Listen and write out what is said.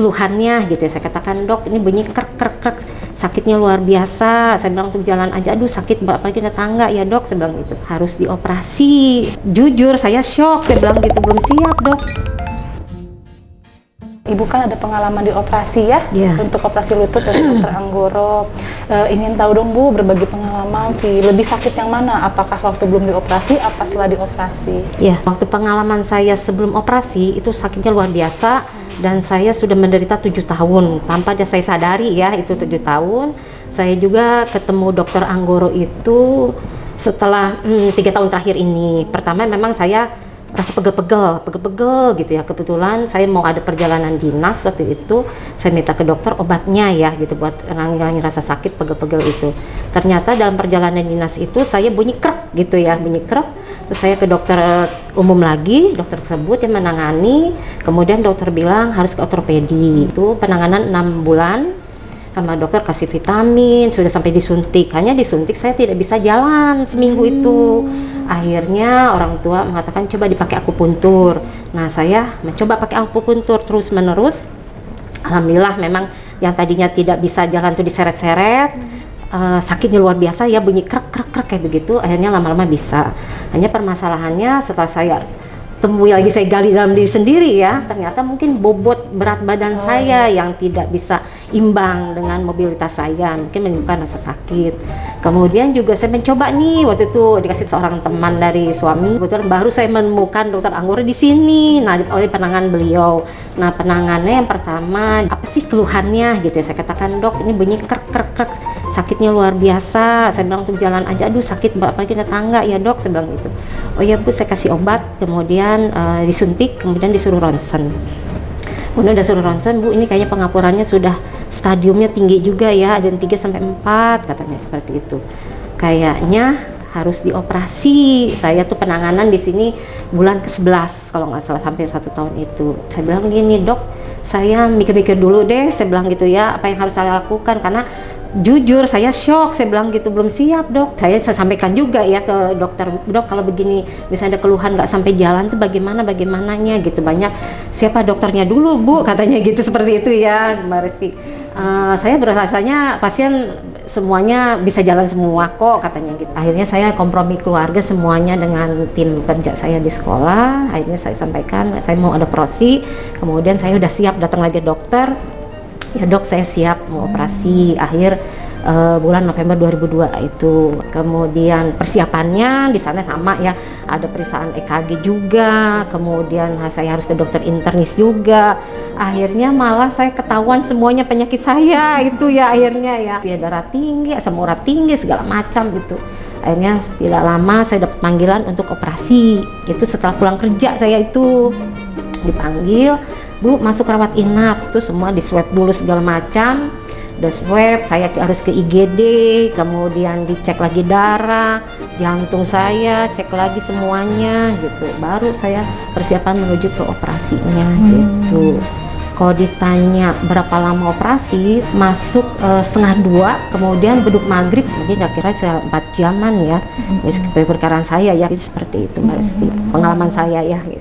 keluhannya gitu ya, saya katakan, dok ini bunyi krek krek krek, sakitnya luar biasa. Saya bilang untuk jalan aja, aduh sakit apalagi tetangga ya dok, saya bilang gitu, harus dioperasi. Jujur saya shock, saya bilang gitu, belum siap dok. Ibu kan ada pengalaman di operasi ya, untuk operasi lutut dari dokter Anggoro. Ingin tahu dong Bu, berbagi pengalaman sih, lebih sakit yang mana? Apakah waktu belum dioperasi, apa setelah dioperasi? Ya, waktu pengalaman saya sebelum operasi itu sakitnya luar biasa, dan saya sudah menderita 7 tahun tanpa saya sadari ya, itu 7 tahun. Saya juga ketemu dokter Anggoro itu setelah 3 tahun terakhir ini. Pertama memang saya rasa pegel-pegel gitu ya, kebetulan saya mau ada perjalanan dinas waktu itu, saya minta ke dokter obatnya ya gitu buat ngilangin rasa sakit pegel-pegel itu. Ternyata dalam perjalanan dinas itu saya bunyi krek gitu ya, bunyi krek. Terus saya ke dokter umum lagi, dokter tersebut yang menangani, kemudian dokter bilang harus ke ortopedi. Itu penanganan 6 bulan sama dokter kasih vitamin, sudah sampai disuntik. Hanya disuntik saya tidak bisa jalan seminggu itu. Akhirnya orang tua mengatakan coba dipakai akupuntur. Nah saya mencoba pakai akupuntur terus menerus. Alhamdulillah memang yang tadinya tidak bisa jalan tuh diseret-seret, sakitnya luar biasa ya, bunyi krek krek krek kayak begitu. Akhirnya lama-lama bisa. Hanya permasalahannya setelah saya temui lagi, saya gali dalam diri sendiri ya, ternyata mungkin bobot berat badan saya yang tidak bisa imbang dengan mobilitas saya, mungkin menyebabkan rasa sakit. Kemudian juga saya mencoba nih, waktu itu dikasih seorang teman dari suami, kebetulan baru saya menemukan dokter Anggoro di sini. Nah, oleh penanganan beliau. Nah, penanganannya yang pertama, apa sih keluhannya gitu ya, saya katakan, dok ini bunyi krek krek krek, sakitnya luar biasa. Saya bilang untuk jalan aja, aduh sakit apalagi tetangga ya dok, saya bilang gitu. Oh ya Bu, saya kasih obat, kemudian disuntik, kemudian disuruh ronsen. Kemudian udah suruh ronsen, Bu ini kayaknya pengapurannya sudah stadiumnya tinggi juga ya, ada 3-4 katanya seperti itu. Kayaknya harus dioperasi. Saya tuh penanganan di sini bulan ke-11 kalau nggak salah, sampai 1 tahun itu. Saya bilang gini, dok saya mikir-mikir dulu deh, saya bilang gitu ya, apa yang harus saya lakukan, karena jujur saya shock, saya bilang gitu, belum siap dok. Saya sampaikan juga ya ke dokter, dok kalau begini misalnya ada keluhan nggak sampai jalan tuh bagaimananya gitu, banyak siapa dokternya dulu Bu katanya gitu, seperti itu ya Mbak Rizky. Saya berasanya pasien semuanya bisa jalan semua kok katanya gitu. Akhirnya saya kompromi keluarga semuanya dengan tim kerja saya di sekolah. Akhirnya saya sampaikan saya mau ada operasi, kemudian saya udah siap datang lagi dokter. Ya dok saya siap mau operasi akhir bulan November 2002 itu. Kemudian persiapannya di sana sama ya, ada periksaan EKG juga, kemudian saya harus ke dokter internis juga. Akhirnya malah saya ketahuan semuanya penyakit saya itu ya, akhirnya ya darah tinggi, asam urat tinggi, segala macam gitu. Akhirnya tidak lama saya dapat panggilan untuk operasi. Itu setelah pulang kerja saya itu dipanggil, Bu masuk rawat inap, tuh semua di swab dulu segala macam. Udah swab, saya harus ke IGD, kemudian dicek lagi darah, jantung saya, cek lagi semuanya gitu. Baru saya persiapan menuju ke operasinya gitu. Kalau ditanya berapa lama operasi, masuk 1:30, kemudian beduk maghrib, mungkin kira-kira 4 jaman ya. Jadi perkiraan saya ya, seperti itu Mbak Resti, pengalaman saya ya gitu.